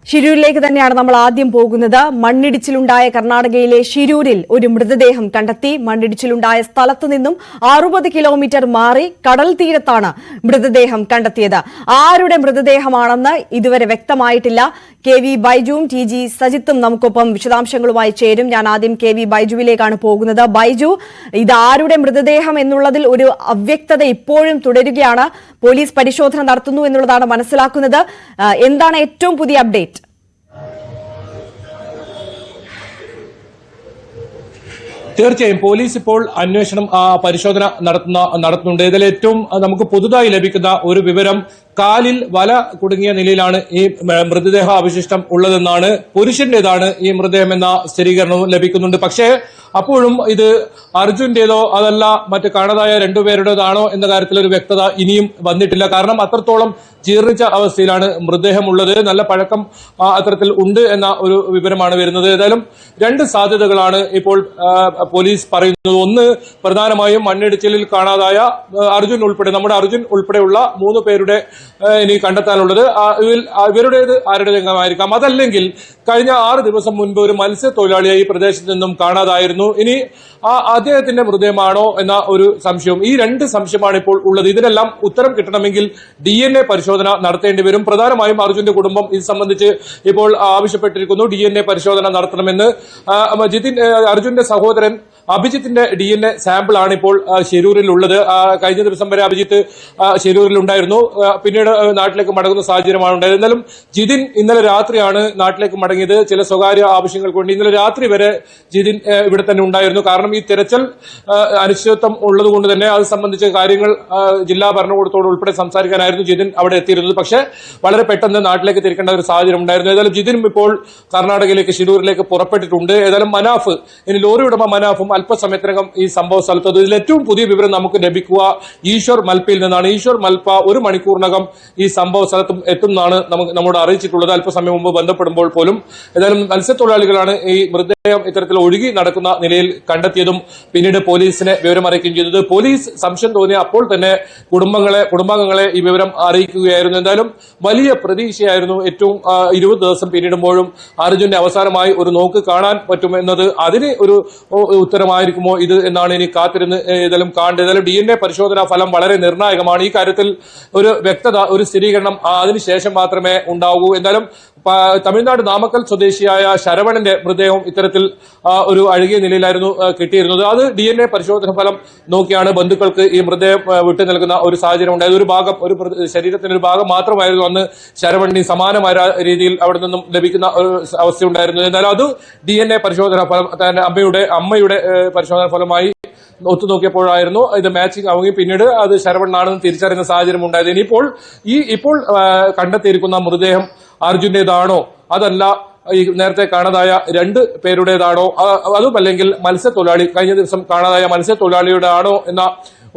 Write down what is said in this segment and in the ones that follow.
ഷിരൂരിലേക്ക് തന്നെയാണ് നമ്മൾ ആദ്യം പോകുന്നത്. മണ്ണിടിച്ചിലുണ്ടായ കർണാടകയിലെ ഷിരൂരിൽ ഒരു മൃതദേഹം കണ്ടെത്തി. മണ്ണിടിച്ചിലുണ്ടായ സ്ഥലത്തു നിന്നും 60 കിലോമീറ്റർ മാറി കടൽ തീരത്താണ് മൃതദേഹം കണ്ടെത്തിയത്. ആരുടെ മൃതദേഹമാണെന്ന് ഇതുവരെ വ്യക്തമായിട്ടില്ല. KV ബൈജുവും TG സജിത്തും നമുക്കൊപ്പം വിശദാംശങ്ങളുമായി ചേരും. ഞാൻ ആദ്യം KV ബൈജുവിലേക്കാണ് പോകുന്നത്. ബൈജു, ഇത് ആരുടെ മൃതദേഹം എന്നുള്ളതിൽ ഒരു അവ്യക്തത ഇപ്പോഴും തുടരുകയാണ്. പോലീസ് പരിശോധന നടത്തുന്നു എന്നുള്ളതാണ് മനസ്സിലാക്കുന്നത്. എന്താണ് ഏറ്റവും പുതിയ അപ്ഡേറ്റ്? തീർച്ചയായും പോലീസ് ഇപ്പോൾ അന്വേഷണം പരിശോധന നടത്തുന്നുണ്ട്. ഇതിൽ ഏറ്റവും നമുക്ക് പുതുതായി ലഭിക്കുന്ന ഒരു വിവരം, കാലിൽ വല കുടുങ്ങിയ നിലയിലാണ് ഈ മൃതദേഹ അവശിഷ്ടം ഉള്ളതെന്നാണ്. പുരുഷന്റേതാണ് ഈ മൃതദേഹം എന്ന സ്ഥിരീകരണവും ലഭിക്കുന്നുണ്ട്. പക്ഷേ അപ്പോഴും ഇത് അർജുന്റേതോ അതല്ല മറ്റ് കാണാതായ രണ്ടുപേരുടേതാണോ എന്ന കാര്യത്തിൽ ഒരു വ്യക്തത ഇനിയും വന്നിട്ടില്ല. കാരണം അത്രത്തോളം ജീർണിച്ച അവസ്ഥയിലാണ് മൃതദേഹം ഉള്ളത്. നല്ല പഴക്കം അത്തരത്തിൽ ഉണ്ട് എന്ന ഒരു വിവരമാണ് വരുന്നത്. ഏതായാലും രണ്ട് സാധ്യതകളാണ് ഇപ്പോൾ പോലീസ് പറയുന്നത്. ഒന്ന്, പ്രധാനമായും മണ്ണിടിച്ചിലിൽ കാണാതായ നമ്മുടെ അർജുൻ ഉൾപ്പെടെയുള്ള 3 പേരുടെ ഇനി കണ്ടെത്താനുള്ളത്. ഇവരുടേത് ആരുടേതെങ്കിലുമായിരിക്കാം. അതല്ലെങ്കിൽ കഴിഞ്ഞ 6 ദിവസം മുൻപ് ഒരു മത്സ്യത്തൊഴിലാളിയെ ഈ പ്രദേശത്ത് നിന്നും കാണാതായിരുന്നു. ഇനി അദ്ദേഹത്തിന്റെ മൃതദേഹമാണോ എന്ന ഒരു സംശയവും. ഈ രണ്ട് സംശയമാണ് ഇപ്പോൾ ഉള്ളത്. ഇതിനെല്ലാം ഉത്തരം കിട്ടണമെങ്കിൽ DNA പരിശോധന നടത്തേണ്ടി വരും. പ്രധാനമായും അർജുന്റെ കുടുംബം ഇത് സംബന്ധിച്ച് ഇപ്പോൾ ആവശ്യപ്പെട്ടിരിക്കുന്നു. DNA പരിശോധന നടത്തണമെന്ന്. അർജുന്റെ സഹോദരൻ അഭിജിത്തിന്റെ DNA സാമ്പിൾ ആണ് ഇപ്പോൾ ഷിരൂരിൽ ഉള്ളത്. കഴിഞ്ഞ ദിവസം വരെ അഭിജിത്ത് ഷിരൂരിൽ ഉണ്ടായിരുന്നു. പിന്നീട് നാട്ടിലേക്ക് മടങ്ങുന്ന സാഹചര്യമാണ് ഉണ്ടായത്. എന്നാലും ജിതിൻ ഇന്നലെ രാത്രിയാണ് നാട്ടിലേക്ക് മടങ്ങിയത്. ചില സ്വകാര്യ ആവശ്യങ്ങൾക്ക് വേണ്ടി ഇന്നലെ രാത്രി വരെ ജിതിൻ ഇവിടെ തന്നെ ഉണ്ടായിരുന്നു. കാരണം ഈ തെരച്ചിൽ അനിശ്ചിതത്വം ഉള്ളതുകൊണ്ട് തന്നെ അത് സംബന്ധിച്ച കാര്യങ്ങൾ ജില്ലാ ഭരണകൂടത്തോട് ഉൾപ്പെടെ സംസാരിക്കാനായിരുന്നു ജിതിൻ അവിടെ എത്തിയിരുന്നത്. പക്ഷേ വളരെ പെട്ടെന്ന് നാട്ടിലേക്ക് തിരിക്കേണ്ട ഒരു സാഹചര്യം ഉണ്ടായിരുന്നു. ഏതായാലും ജിതിനും ഇപ്പോൾ കർണാടകയിലേക്ക് ഷിരൂരിലേക്ക് പുറപ്പെട്ടിട്ടുണ്ട്. ഏതായാലും മനാഫ്, ഇനി ലോറി ഉടമ മനാഫും അല്പസമയത്തിനകം ഈ സംഭവ സ്ഥലത്ത്. ഇതിൽ ഏറ്റവും പുതിയ വിവരം നമുക്ക് ലഭിക്കുക ഈശ്വർ മൽപ്പയിൽ നിന്നാണ്. ഈശ്വർ മൽപ്പ 1 മണിക്കൂറിനകം ഈ സംഭവ സ്ഥലത്തും എത്തുമെന്നാണ് നമ്മോട് അറിയിച്ചിട്ടുള്ളത്, അല്പസമയം മുമ്പ് ബന്ധപ്പെടുമ്പോൾ പോലും. ഏതായാലും മത്സ്യത്തൊഴിലാളികളാണ് ഈ മൃതദേഹം ഇത്തരത്തിൽ ഒഴുകി നടക്കുന്ന നിലയിൽ കണ്ടെത്തിയതും പിന്നീട് പോലീസിനെ വിവരം അറിയിക്കുകയും ചെയ്തത്. പോലീസ് സംശയം തോന്നിയ അപ്പോൾ തന്നെ കുടുംബാംഗങ്ങളെ ഈ വിവരം അറിയിക്കുകയായിരുന്നു. എന്തായാലും വലിയ പ്രതീക്ഷയായിരുന്നു. ഏറ്റവും 20 ദിവസം പിന്നിടുമ്പോഴും അർജുന്റെ അവസാനമായി ഒരു നോക്ക് കാണാൻ പറ്റുമെന്നത്, അതിന് ഒരു ഉത്തരമായിരിക്കുമോ ഇത് എന്നാണ് ഇനി കാത്തിരുന്ന് ഏതായാലും കാണേണ്ടത്. ഏതായാലും DNA പരിശോധനാ ഫലം വളരെ നിർണായകമാണ്. ഈ കാര്യത്തിൽ ഒരു വ്യക്തത, ഒരു സ്ഥിരീകരണം അതിനുശേഷം മാത്രമേ ഉണ്ടാവൂ. എന്തായാലും തമിഴ്നാട് നാമക്കൽ സ്വദേശിയായ ശരവണന്റെ മൃതദേഹം ഇത്തരത്തിൽ ഒരു അഴുകിയ നിലയിലായിരുന്നു കിട്ടിയിരുന്നത്. അത് DNA പരിശോധന ഫലം നോക്കിയാണ് ബന്ധുക്കൾക്ക് ഈ മൃതദേഹം വിട്ടു നൽകുന്ന ഒരു സാഹചര്യം ഉണ്ടായത്. ഒരു ഭാഗം, ഒരു ശരീരത്തിന്റെ ഒരു ഭാഗം മാത്രമായിരുന്നു അന്ന് ശരവണി സമാനമായ രീതിയിൽ അവിടെ നിന്നും ലഭിക്കുന്ന ഒരു അവസ്ഥയുണ്ടായിരുന്നു. എന്നാലും അത് DNA പരിശോധന ഫലം അമ്മയുടെ പരിശോധന ഫലമായി ഒത്തുനോക്കിയപ്പോഴായിരുന്നു ഇത് മാച്ചിങ് ആവുകയും പിന്നീട് അത് ശരവണനാണെന്ന് തിരിച്ചറിയുന്ന സാഹചര്യം ഉണ്ടായത്. ഇനിയിപ്പോൾ ഇപ്പോൾ കണ്ടെത്തിയിരിക്കുന്ന മൃതദേഹം അർജുന്റേതാണോ അതല്ല ഈ നേരത്തെ കാണാതായ 2 പേരുടേതാണോ അതുമല്ലെങ്കിൽ കഴിഞ്ഞ ദിവസം കാണാതായ മത്സ്യത്തൊഴിലാളിയുടെ ആണോ എന്ന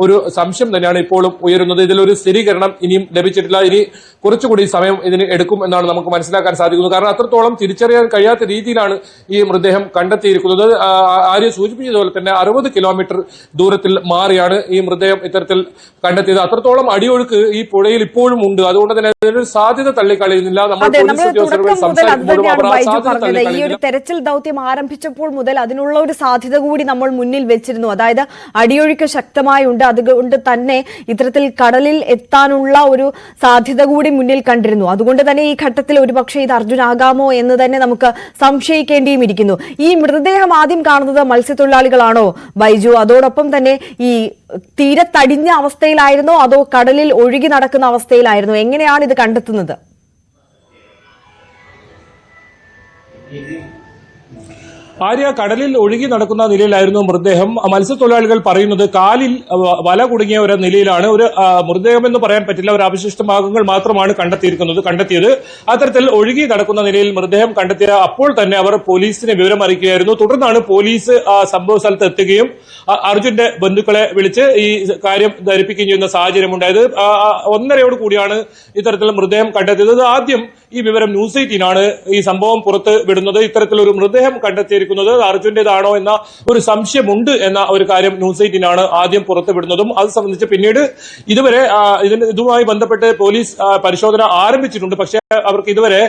ഒരു സംശയം തന്നെയാണ് ഇപ്പോഴും ഉയരുന്നത്. ഇതിലൊരു സ്ഥിരീകരണം ഇനിയും ലഭിച്ചിട്ടില്ല. ഇനി കുറച്ചുകൂടി സമയം ഇതിന് എടുക്കും എന്നാണ് നമുക്ക് മനസ്സിലാക്കാൻ സാധിക്കുന്നത്. കാരണം അത്രത്തോളം തിരിച്ചറിയാൻ കഴിയാത്ത രീതിയിലാണ് ഈ മൃതദേഹം കണ്ടെത്തിയിരിക്കുന്നത്. ആര്യ സൂചിപ്പിച്ചതുപോലെ തന്നെ 60 കിലോമീറ്റർ ദൂരത്തിൽ മാറിയാണ് ഈ മൃതദേഹം ഇത്തരത്തിൽ കണ്ടെത്തിയത്. അത്രത്തോളം അടിയൊഴുക്ക് ഈ പുഴയിൽ ഇപ്പോഴും ഉണ്ട്. അതുകൊണ്ട് തന്നെ ഇതിനൊരു സാധ്യത തള്ളിക്കളയുന്നില്ല. ഈ ഒരു തെരച്ചിൽ ദൗത്യം ആരംഭിച്ചപ്പോൾ മുതൽ അതിനുള്ള ഒരു സാധ്യത കൂടി നമ്മൾ മുന്നിൽ വെച്ചിരുന്നു. അതായത് അടിയൊഴുക്ക് ശക്തമായുണ്ട്. അതുകൊണ്ട് തന്നെ ഇത്തരത്തിൽ കടലിൽ എത്താനുള്ള ഒരു സാധ്യത കൂടി മുന്നിൽ കണ്ടിരുന്നു. അതുകൊണ്ട് തന്നെ ഈ ഘട്ടത്തിൽ ഒരുപക്ഷെ ഇത് അർജുനാകാമോ എന്ന് തന്നെ നമുക്ക് സംശയിക്കേണ്ടിയും ഇരിക്കുന്നു. ഈ മൃതദേഹം ആദ്യം കാണുന്നത് മത്സ്യത്തൊഴിലാളികളാണോ ബൈജു? അതോടൊപ്പം തന്നെ ഈ തീരത്തടിഞ്ഞ അവസ്ഥയിലായിരുന്നോ അതോ കടലിൽ ഒഴുകി നടക്കുന്ന അവസ്ഥയിലായിരുന്നോ? എങ്ങനെയാണ് ഇത് കണ്ടെത്തുന്നത്? ആര്യ, കടലിൽ ഒഴുകി നടക്കുന്ന നിലയിലായിരുന്നു മൃതദേഹം. മത്സ്യത്തൊഴിലാളികൾ പറയുന്നത് കാലിൽ വല കുടുങ്ങിയ ഒരു നിലയിലാണ്. ഒരു മൃതദേഹം എന്ന് പറയാൻ പറ്റില്ല, ഒരു അവശിഷ്ട ഭാഗങ്ങൾ മാത്രമാണ് കണ്ടെത്തിയത്. അത്തരത്തിൽ ഒഴുകി നടക്കുന്ന നിലയിൽ മൃതദേഹം കണ്ടെത്തിയ അപ്പോൾ തന്നെ അവർ പോലീസിനെ വിവരം അറിയിക്കുകയായിരുന്നു. തുടർന്നാണ് പോലീസ് സംഭവ സ്ഥലത്ത് എത്തുകയും അർജുന്റെ ബന്ധുക്കളെ വിളിച്ച് ഈ കാര്യം ധരിപ്പിക്കുകയും ചെയ്യുന്ന സാഹചര്യം ഉണ്ടായത്. 1:30 കൂടിയാണ് ഇത്തരത്തിൽ മൃതദേഹം കണ്ടെത്തിയത്. ആദ്യം ഈ വിവരം ന്യൂസ് 18 ഈ സംഭവം പുറത്ത് വിടുന്നത്. ഇത്തരത്തിലൊരു മൃതദേഹം കണ്ടെത്തിയിരിക്കുന്നത് അർജുന്റേതാണോ എന്ന ഒരു സംശയമുണ്ട് എന്ന ഒരു കാര്യം ന്യൂസ് 18 ആദ്യം പുറത്തുവിടുന്നതും അത് സംബന്ധിച്ച് പിന്നീട് ഇതുവരെ ഇതുമായി ബന്ധപ്പെട്ട് പോലീസ് പരിശോധന ആരംഭിച്ചിട്ടുണ്ട്. പക്ഷേ അവർക്ക് ഇതുവരെ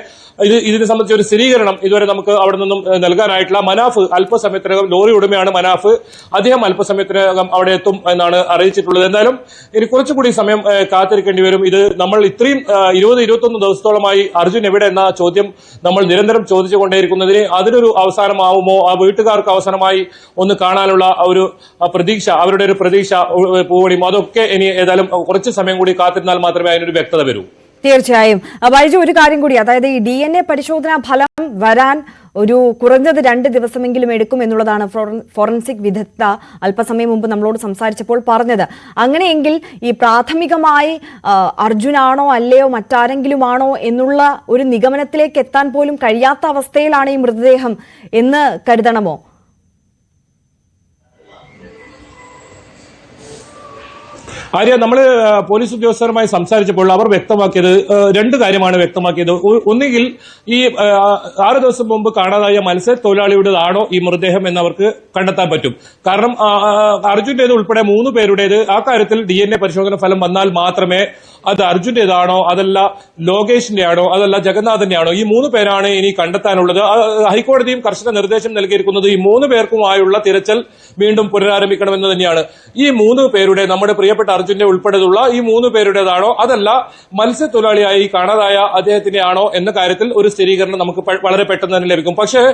ഇതിനെ സംബന്ധിച്ച ഒരു സ്ഥിരീകരണം ഇതുവരെ നമുക്ക് അവിടെ നിന്നും നൽകാനായിട്ടില്ല. മനാഫ് അല്പസമയത്തിനകം, ലോറി ഉടമയാണ് മനാഫ്, അദ്ദേഹം അല്പസമയത്തിനകം അവിടെ എത്തും എന്നാണ് അറിയിച്ചിട്ടുള്ളത്. എന്തായാലും ഇനി കുറച്ചുകൂടി സമയം കാത്തിരിക്കേണ്ടി വരും. ഇത് നമ്മൾ ഇത്രയും 20-21 ദിവസത്തോളമായി അർജുൻ എവിടെ എന്ന ചോദ്യം നമ്മൾ നിരന്തരം ചോദിച്ചുകൊണ്ടേയിരിക്കുന്നതിന് അതിനൊരു അവസാനമാവുമോ, ആ വീട്ടുകാർക്ക് അവസാനമായി ഒന്ന് കാണാനുള്ള ഒരു പ്രതീക്ഷ, അവരുടെ ഒരു പ്രതീക്ഷ പൂവണിയും, അതൊക്കെ ഇനി ഏതായാലും കുറച്ച് സമയം കൂടി കാത്തിരുന്നാൽ മാത്രമേ അതിനൊരു വ്യക്തത വരൂ. തീർച്ചയായും. ബൈജു, ഒരു കാര്യം കൂടി, അതായത് ഈ DNA പരിശോധനാ ഫലം വരാൻ ഒരു കുറഞ്ഞത് 2 ദിവസമെങ്കിലും എടുക്കും എന്നുള്ളതാണ് ഫോറൻസിക് വിദഗ്ധ അല്പസമയം മുമ്പ് നമ്മളോട് സംസാരിച്ചപ്പോൾ പറഞ്ഞത്. അങ്ങനെയെങ്കിൽ ഈ പ്രാഥമികമായി അർജുനാണോ അല്ലയോ മറ്റാരെങ്കിലുമാണോ എന്നുള്ള ഒരു നിഗമനത്തിലേക്ക് എത്താൻ പോലും കഴിയാത്ത അവസ്ഥയിലാണ് ഈ മൃതദേഹം എന്ന് കരുതണമോ? ആര്യ, നമ്മൾ പോലീസ് ഉദ്യോഗസ്ഥരുമായി സംസാരിച്ചപ്പോൾ അവർ വ്യക്തമാക്കിയത് 2 കാര്യമാണ് വ്യക്തമാക്കിയത്. ഒന്നുകിൽ ഈ 6 ദിവസം മുമ്പ് കാണാതായ മത്സ്യത്തൊഴിലാളിയുടേതാണോ ഈ മൃതദേഹം എന്നവർക്ക് കണ്ടെത്താൻ പറ്റും. കാരണം അർജുന്റേത് ഉൾപ്പെടെ 3 പേരുടേത് ആ കാര്യത്തിൽ DNA പരിശോധന ഫലം വന്നാൽ മാത്രമേ അത് അർജുന്റേതാണോ, അതല്ല ലോകേഷിന്റെ ആണോ, അതല്ല ജഗന്നാഥന്റെ ആണോ, ഈ 3 പേരാണ് ഇനി കണ്ടെത്താനുള്ളത്. ഹൈക്കോടതിയും കർശന നിർദ്ദേശം നൽകിയിരിക്കുന്നത് ഈ 3 പേർക്കുമായുള്ള തിരച്ചിൽ വീണ്ടും പുനരാരംഭിക്കണമെന്ന് തന്നെയാണ്. ഈ 3 പേരുടെ, നമ്മുടെ പ്രിയപ്പെട്ട അർജുന്റെ ഉൾപ്പെടെയുള്ള ഈ 3 പേരുടേതാണോ, അതല്ല മത്സ്യത്തൊഴിലാളിയായി കാണാതായ അദ്ദേഹത്തിന്റെ ആണോ എന്ന കാര്യത്തിൽ ഒരു സ്ഥിരീകരണം നമുക്ക് വളരെ പെട്ടെന്ന് തന്നെ ലഭിക്കും. പക്ഷേ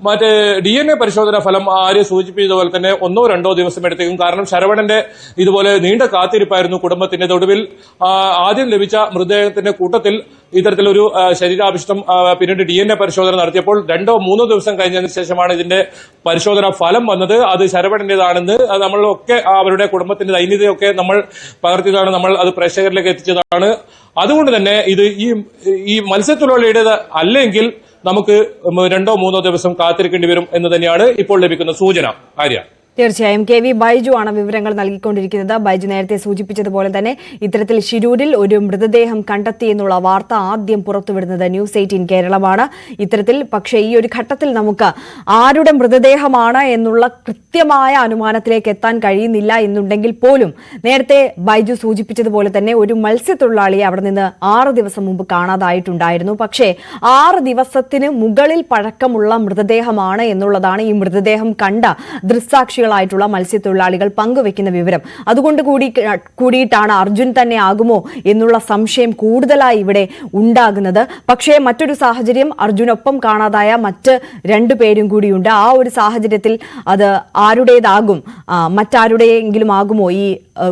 മറ്റേ DNA പരിശോധന ഫലം ആര്യ സൂചിപ്പിച്ചതുപോലെ തന്നെ 1-2 ദിവസം എടുത്തേക്കും. കാരണം ശരവണന്റെ ഇതുപോലെ നീണ്ട കാത്തിരിപ്പായിരുന്നു കുടുംബത്തിന്റെ. ഒടുവിൽ ആദ്യം ലഭിച്ച മൃതദേഹത്തിന്റെ കൂട്ടത്തിൽ ഇത്തരത്തിലൊരു ശരീരാഭിഷ്ടം പിന്നീട് DNA പരിശോധന നടത്തിയപ്പോൾ 2-3 ദിവസം കഴിഞ്ഞതിന് ശേഷമാണ് ഇതിന്റെ പരിശോധന ഫലം വന്നത്. അത് ശരവണന്റേതാണെന്ന് നമ്മളൊക്കെ അവരുടെ കുടുംബത്തിന്റെ ദൈന്യതയൊക്കെ നമ്മൾ പകർത്തിയതാണ്, നമ്മൾ അത് പ്രേക്ഷകരിലേക്ക് എത്തിച്ചതാണ്. അതുകൊണ്ട് തന്നെ ഇത് ഈ മത്സ്യത്തൊഴിലാളിയുടേത് അല്ലെങ്കിൽ നമുക്ക് 2-3 ദിവസം കാത്തിരിക്കേണ്ടി വരും എന്ന് തന്നെയാണ് ഇപ്പോൾ ലഭിക്കുന്ന സൂചന. ആര്യ, തീർച്ചയായും. KV ബൈജു ആണ് വിവരങ്ങൾ നൽകിക്കൊണ്ടിരിക്കുന്നത്. ബൈജു നേരത്തെ സൂചിപ്പിച്ചതുപോലെ തന്നെ ഇത്തരത്തിൽ ശിരൂരിൽ ഒരു മൃതദേഹം കണ്ടെത്തി എന്നുള്ള വാർത്ത ആദ്യം പുറത്തുവിടുന്നത് News 18 കേരളമാണ്. ഇത്തരത്തിൽ പക്ഷേ ഈ ഒരു ഘട്ടത്തിൽ നമുക്ക് ആരുടെ മൃതദേഹമാണ് എന്നുള്ള കൃത്യമായ അനുമാനത്തിലേക്ക് എത്താൻ കഴിയുന്നില്ല എന്നുണ്ടെങ്കിൽ പോലും നേരത്തെ ബൈജു സൂചിപ്പിച്ചതുപോലെ തന്നെ ഒരു മത്സ്യത്തൊഴിലാളിയെ അവിടെ നിന്ന് 6 ദിവസം മുമ്പ് കാണാതായിട്ടുണ്ടായിരുന്നു. പക്ഷേ 6 ദിവസത്തിന് മുകളിൽ പഴക്കമുള്ള മൃതദേഹമാണ് എന്നുള്ളതാണ് ഈ മൃതദേഹം കണ്ട ദൃക്സാക്ഷി ായിട്ടുള്ള മത്സ്യത്തൊഴിലാളികൾ പങ്കുവെക്കുന്ന വിവരം. അതുകൊണ്ട് കൂടിയിട്ടാണ് അർജുൻ തന്നെ ആകുമോ എന്നുള്ള സംശയം കൂടുതലായി ഇവിടെ ഉണ്ടാകുന്നത്. പക്ഷേ മറ്റൊരു സാഹചര്യം, അർജുനൊപ്പം കാണാതായ മറ്റ് 2 പേരും കൂടിയുണ്ട്. ആ ഒരു സാഹചര്യത്തിൽ അത് ആരുടേതാകും, മറ്റാരുടെയെങ്കിലും ആകുമോ, ഈ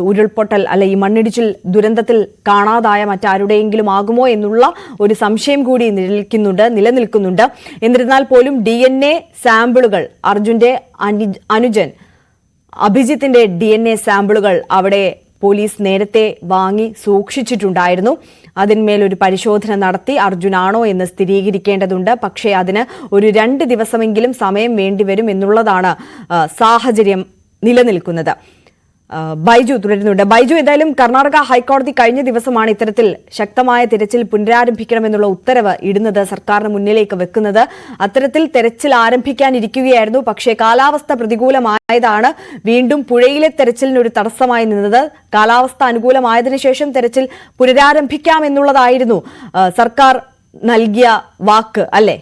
ഉരുൾപൊട്ടൽ അല്ലെ ഈ മണ്ണിടിച്ചിൽ ദുരന്തത്തിൽ കാണാതായ മറ്റാരുടെയെങ്കിലും ആകുമോ എന്നുള്ള ഒരു സംശയം കൂടി നിലനിൽക്കുന്നുണ്ട്. എന്നിരുന്നാൽ പോലും DNA സാമ്പിളുകൾ, അർജുന്റെ അനുജൻ അഭിജിത്തിന്റെ DNA സാമ്പിളുകൾ അവിടെ പോലീസ് നേരത്തെ വാങ്ങി സൂക്ഷിച്ചിട്ടുണ്ടായിരുന്നു. അതിന്മേലൊരു പരിശോധന നടത്തി അർജുനാണോ എന്ന് സ്ഥിരീകരിക്കേണ്ടതുണ്ട്. പക്ഷേ അതിന് ഒരു 2 ദിവസമെങ്കിലും സമയം വേണ്ടിവരും എന്നുള്ളതാണ് സാഹചര്യം നിലനിൽക്കുന്നത്. ബൈജു തുടരുന്നുണ്ട്. ബൈജു, എന്തായാലും കർണാടക ഹൈക്കോടതി കഴിഞ്ഞ ദിവസമാണ് ഇത്തരത്തിൽ ശക്തമായ തിരച്ചിൽ പുനരാരംഭിക്കണമെന്നുള്ള ഉത്തരവ് ഇടുന്നത്, സർക്കാരിന് മുന്നിലേക്ക് വെക്കുന്നത്. അത്തരത്തിൽ തെരച്ചിൽ ആരംഭിക്കാനിരിക്കുകയായിരുന്നു. പക്ഷേ കാലാവസ്ഥ പ്രതികൂലമായതാണ് വീണ്ടും പുഴയിലെ തെരച്ചിലിനൊരു തടസ്സമായി നിന്നത്. കാലാവസ്ഥ അനുകൂലമായതിനു ശേഷം തെരച്ചിൽ പുനരാരംഭിക്കാമെന്നുള്ളതായിരുന്നു സർക്കാർ നൽകിയ വാക്ക്, അല്ലേ?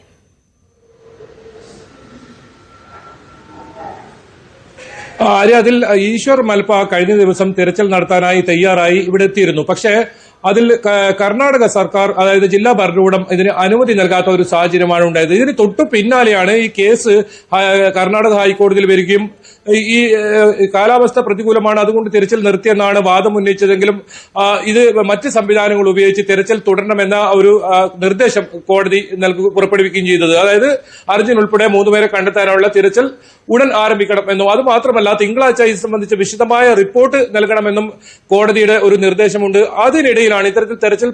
അതിൽ ഈശ്വർ മൽപ്പ കഴിഞ്ഞ ദിവസം തിരച്ചിൽ നടത്താനായി തയ്യാറായി ഇവിടെ എത്തിയിരുന്നു. പക്ഷേ അതിൽ കർണാടക സർക്കാർ, അതായത് ജില്ലാ ഭരണകൂടം ഇതിന് അനുമതി നൽകാത്ത ഒരു സാഹചര്യമാണ് ഉണ്ടായത്. ഇതിന് തൊട്ടു പിന്നാലെയാണ് ഈ കേസ് കർണാടക ഹൈക്കോടതിയിൽ വരികയും ഈ കാലാവസ്ഥ പ്രതികൂലമാണ്, അതുകൊണ്ട് തിരച്ചിൽ നിർത്തിയെന്നാണ് വാദം ഉന്നയിച്ചതെങ്കിലും ഇത് മറ്റ് സംവിധാനങ്ങൾ ഉപയോഗിച്ച് തിരച്ചിൽ തുടരണമെന്ന ഒരു നിർദ്ദേശം കോടതി പുറപ്പെടുവിക്കുകയും ചെയ്തത്. അതായത് അർജുൻ ഉൾപ്പെടെ 3 പേരെ കണ്ടെത്താനുള്ള തിരച്ചിൽ ഉടൻ ആരംഭിക്കണമെന്നും അതുമാത്രമല്ല തിങ്കളാഴ്ച ഇത് സംബന്ധിച്ച് വിശദമായ റിപ്പോർട്ട് നൽകണമെന്നും കോടതിയുടെ ഒരു നിർദ്ദേശമുണ്ട്. അതിനിടയിലാണ് ഇത്തരത്തിൽ തെരച്ചിൽ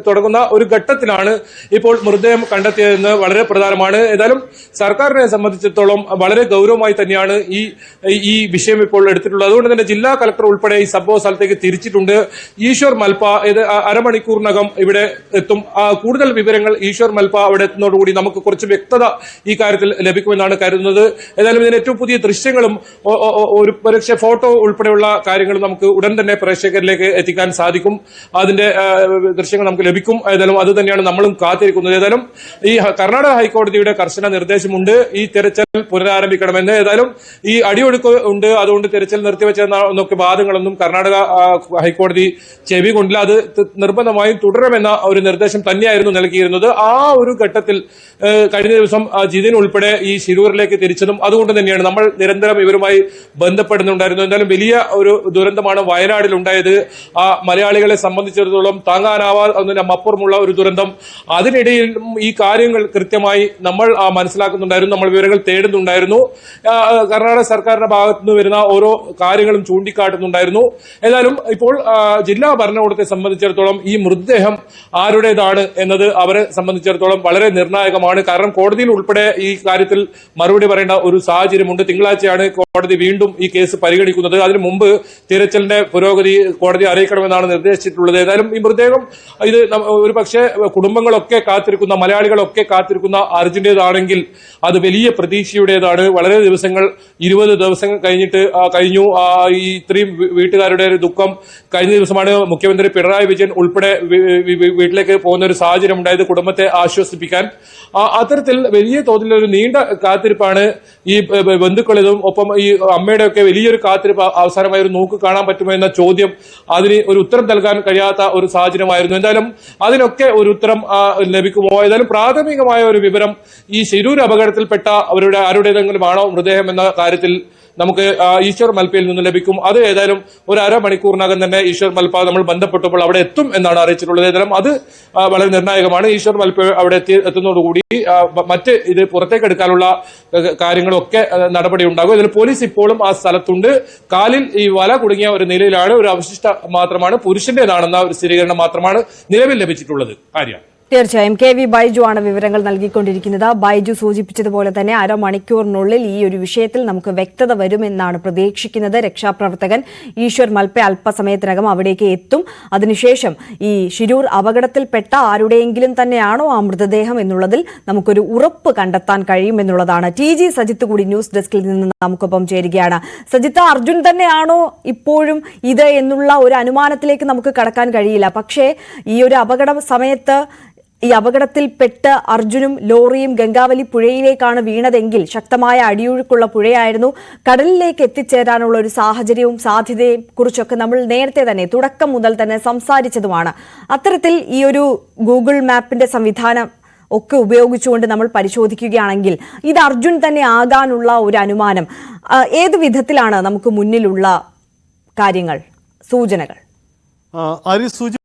തുടങ്ങുന്ന ഒരു ഘട്ടത്തിലാണ് ഇപ്പോൾ മൃതദേഹം കണ്ടെത്തിയതെന്ന് വളരെ പ്രധാനമാണ്. ഏതായാലും സർക്കാരിനെ സംബന്ധിച്ചിടത്തോളം വളരെ ഗൗരവമായി തന്നെയാണ് ഈ വിഷയം ഇപ്പോൾ എടുത്തിട്ടുള്ളത്. അതുകൊണ്ട് തന്നെ ജില്ലാ കളക്ടർ ഉൾപ്പെടെ ഈ സംഭവ സ്ഥലത്തേക്ക് തിരിച്ചിട്ടുണ്ട്. ഈശ്വർ മൽപ്പ ഇത് അരമണിക്കൂറിനകം ഇവിടെ എത്തും. കൂടുതൽ വിവരങ്ങൾ ഈശ്വർ മൽപ്പ അവിടെ എത്തുന്നതോടുകൂടി നമുക്ക് കുറച്ച് വ്യക്തത ഈ കാര്യത്തിൽ ലഭിക്കുമെന്നാണ് കരുതുന്നത്. ഏതായാലും ഇതിന് ഏറ്റവും പുതിയ ദൃശ്യങ്ങളും ഒരു പക്ഷേ ഫോട്ടോ ഉൾപ്പെടെയുള്ള കാര്യങ്ങളും നമുക്ക് ഉടൻ തന്നെ പ്രേക്ഷകരിലേക്ക് എത്തിക്കാൻ സാധിക്കും. അതിന്റെ ദൃശ്യങ്ങൾ നമുക്ക് ലഭിക്കും. ഏതായാലും അത് തന്നെയാണ് നമ്മളും കാത്തിരിക്കുന്നത്. ഏതായാലും ഈ കർണാടക ഹൈക്കോടതിയുടെ കർശന നിർദ്ദേശമുണ്ട് ഈ തെരച്ചിൽ പുനരാരംഭിക്കണമെന്ന്. ഏതായാലും ഈ അടിയൊഴുക്ക് ഉണ്ട്, അതുകൊണ്ട് തെരച്ചിൽ നിർത്തിവെച്ചെന്നൊക്കെ വാദങ്ങളൊന്നും കർണാടക ഹൈക്കോടതി ചെവി കൊണ്ടില്ല. അത് നിർബന്ധമായും തുടരുമെന്ന ഒരു നിർദ്ദേശം തന്നെയായിരുന്നു നൽകിയിരുന്നത്. ആ ഒരു ഘട്ടത്തിൽ കഴിഞ്ഞ ദിവസം ജിതിൻ ഉൾപ്പെടെ ഈ ശിരൂരിലേക്ക് തിരിച്ചതും അതുകൊണ്ട് തന്നെയാണ് നമ്മൾ നിരന്തരം ഇവരുമായി ബന്ധപ്പെടുന്നുണ്ടായിരുന്നു. എന്തായാലും വലിയ ഒരു ദുരന്തമാണ് വയനാടിൽ ഉണ്ടായത്. ആ മലയാളികളെ സംബന്ധിച്ചിടത്തോളം താങ്ങാനാവാതിനും അപ്പുറമുള്ള ഒരു ദുരന്തം. അതിനിടയിൽ ഈ കാര്യങ്ങൾ കൃത്യമായി നമ്മൾ മനസ്സിലാക്കുന്നുണ്ടായിരുന്നു, നമ്മൾ വിവരങ്ങൾ തേടുന്നുണ്ടായിരുന്നു. കർണാടക സർക്കാരിന്റെ ഭാഗത്തുനിന്ന് വരുന്ന ഓരോ കാര്യങ്ങളും ചൂണ്ടിക്കാട്ടുന്നുണ്ടായിരുന്നു. ഏതായാലും ഇപ്പോൾ ജില്ലാ ഭരണകൂടത്തെ സംബന്ധിച്ചിടത്തോളം ഈ മൃതദേഹം ആരുടേതാണ് എന്നത് അവരെ സംബന്ധിച്ചിടത്തോളം വളരെ നിർണായകമാണ്. കാരണം കോടതിയിൽ ഉൾപ്പെടെ ഈ കാര്യത്തിൽ മറുപടി പറയേണ്ട ഒരു സാഹചര്യമുണ്ട്. തിങ്കളാഴ്ചയാണ് കോടതി വീണ്ടും ഈ കേസ് പരിഗണിക്കുന്നത്. അതിനു മുമ്പ് തിരച്ചിലിന്റെ പുരോഗതി കോടതി അറിയിക്കണമെന്നാണ് നിർദ്ദേശിച്ചിട്ടുള്ളത്. ഏതായാലും ഈ മൃതദേഹം ഇത് ഒരു പക്ഷേ കുടുംബങ്ങളൊക്കെ കാത്തിരിക്കുന്ന, മലയാളികളൊക്കെ കാത്തിരിക്കുന്ന അർജുന്റേതാണെങ്കിൽ അത് വലിയ പ്രതീക്ഷയുടേതാണ്. വളരെ ദിവസങ്ങൾ 20 ദിവസങ്ങൾ കഴിഞ്ഞു. ഈ ഇത്രയും വീട്ടുകാരുടെ ഒരു ദുഃഖം. കഴിഞ്ഞ ദിവസമാണ് മുഖ്യമന്ത്രി പിണറായി വിജയൻ ഉൾപ്പെടെ വീട്ടിലേക്ക് പോകുന്ന ഒരു സാഹചര്യം ഉണ്ടായത്, കുടുംബത്തെ ആശ്വസിപ്പിക്കാൻ. അത്തരത്തിൽ വലിയ തോതിലൊരു നീണ്ട കാത്തിരിപ്പാണ് ഈ ബന്ധുക്കളതും ഒപ്പം ഈ അമ്മയുടെ ഒക്കെ വലിയൊരു കാത്തിരിപ്പ്. അവസാനമായി ഒരു നോക്ക് കാണാൻ പറ്റുമോ എന്ന ചോദ്യം, അതിന് ഒരു ഉത്തരം നൽകാൻ കഴിയാത്ത ഒരു സാഹചര്യമായിരുന്നു. എന്തായാലും അതിനൊക്കെ ഒരു ഉത്തരം ലഭിക്കുമോ? ഏതായാലും പ്രാഥമികമായ ഒരു വിവരം ഈ ശിരൂർ അപകടത്തിൽപ്പെട്ട അവരുടെ ആരുടേതെങ്കിലും ആണോ മൃതദേഹം എന്ന കാര്യത്തിൽ നമുക്ക് ഈശ്വർ മൽപ്പയിൽ നിന്ന് ലഭിക്കും. അത് ഏതായാലും ഒരു അരമണിക്കൂറിനകം തന്നെ ഈശ്വർ മൽപ്പ നമ്മൾ ബന്ധപ്പെട്ടപ്പോൾ അവിടെ എത്തും എന്നാണ് അറിയിച്ചിട്ടുള്ളത്. ഏതായാലും അത് വളരെ നിർണായകമാണ്. ഈശ്വർ മൽപ്പ അവിടെ എത്തുന്നതോടുകൂടി മറ്റ് ഇത് പുറത്തേക്കെടുക്കാനുള്ള കാര്യങ്ങളൊക്കെ നടപടി ഉണ്ടാകും. ഇതിൽ പോലീസ് ഇപ്പോഴും ആ സ്ഥലത്തുണ്ട്. കാലിൽ ഈ വല കുടുങ്ങിയ ഒരു നിലയിലാണ്. ഒരു അവശിഷ്ട മാത്രമാണ്, പുരുഷന്റേതാണെന്ന ഒരു സ്ഥിരീകരണം മാത്രമാണ് നിലവിൽ ലഭിച്ചിട്ടുള്ളത്. ആര്യ, തീർച്ചയായും കെ വി ബൈജു ആണ് വിവരങ്ങൾ നൽകിക്കൊണ്ടിരിക്കുന്നത്. ബൈജു സൂചിപ്പിച്ചതുപോലെ തന്നെ അരമണിക്കൂറിനുള്ളിൽ ഈ ഒരു വിഷയത്തിൽ നമുക്ക് വ്യക്തത വരുമെന്നാണ് പ്രതീക്ഷിക്കുന്നത്. രക്ഷാപ്രവർത്തകൻ ഈശ്വർ മൽപ്പ അല്പസമയത്തിനകം അവിടേക്ക് എത്തും. അതിനുശേഷം ഈ ശിരൂർ അപകടത്തിൽപ്പെട്ട ആരുടെയെങ്കിലും തന്നെയാണോ ആ മൃതദേഹം എന്നുള്ളതിൽ നമുക്കൊരു ഉറപ്പ് കണ്ടെത്താൻ കഴിയുമെന്നുള്ളതാണ്. ടി.ജി. സജിത്ത് കൂടി ന്യൂസ് ഡെസ്കിൽ നിന്ന് നമുക്കൊപ്പം ചേരുകയാണ്. സജിത്ത്, അർജുൻ തന്നെയാണോ ഇപ്പോഴും ഇത് എന്നുള്ള ഒരു അനുമാനത്തിലേക്ക് നമുക്ക് കടക്കാൻ കഴിയില്ല. പക്ഷേ ഈ ഒരു അപകട സമയത്ത് ഈ അപകടത്തിൽപ്പെട്ട് അർജുനും ലോറിയും ഗംഗാവലി പുഴയിലേക്കാണ് വീണതെങ്കിൽ ശക്തമായ അടിയൊഴുക്കുള്ള പുഴയായിരുന്നു. കടലിലേക്ക് എത്തിച്ചേരാനുള്ള ഒരു സാഹചര്യവും സാധ്യതയെ കുറിച്ചൊക്കെ നമ്മൾ നേരത്തെ തന്നെ തുടക്കം മുതൽ തന്നെ സംസാരിച്ചതുമാണ്. അത്തരത്തിൽ ഈ ഒരു ഗൂഗിൾ മാപ്പിന്റെ സംവിധാനം ഒക്കെ ഉപയോഗിച്ചുകൊണ്ട് നമ്മൾ പരിശോധിക്കുകയാണെങ്കിൽ ഇത് അർജുൻ തന്നെ ആകാനുള്ള ഒരു അനുമാനം ഏത് വിധത്തിലാണ് നമുക്ക് മുന്നിലുള്ള കാര്യങ്ങൾ, സൂചനകൾ?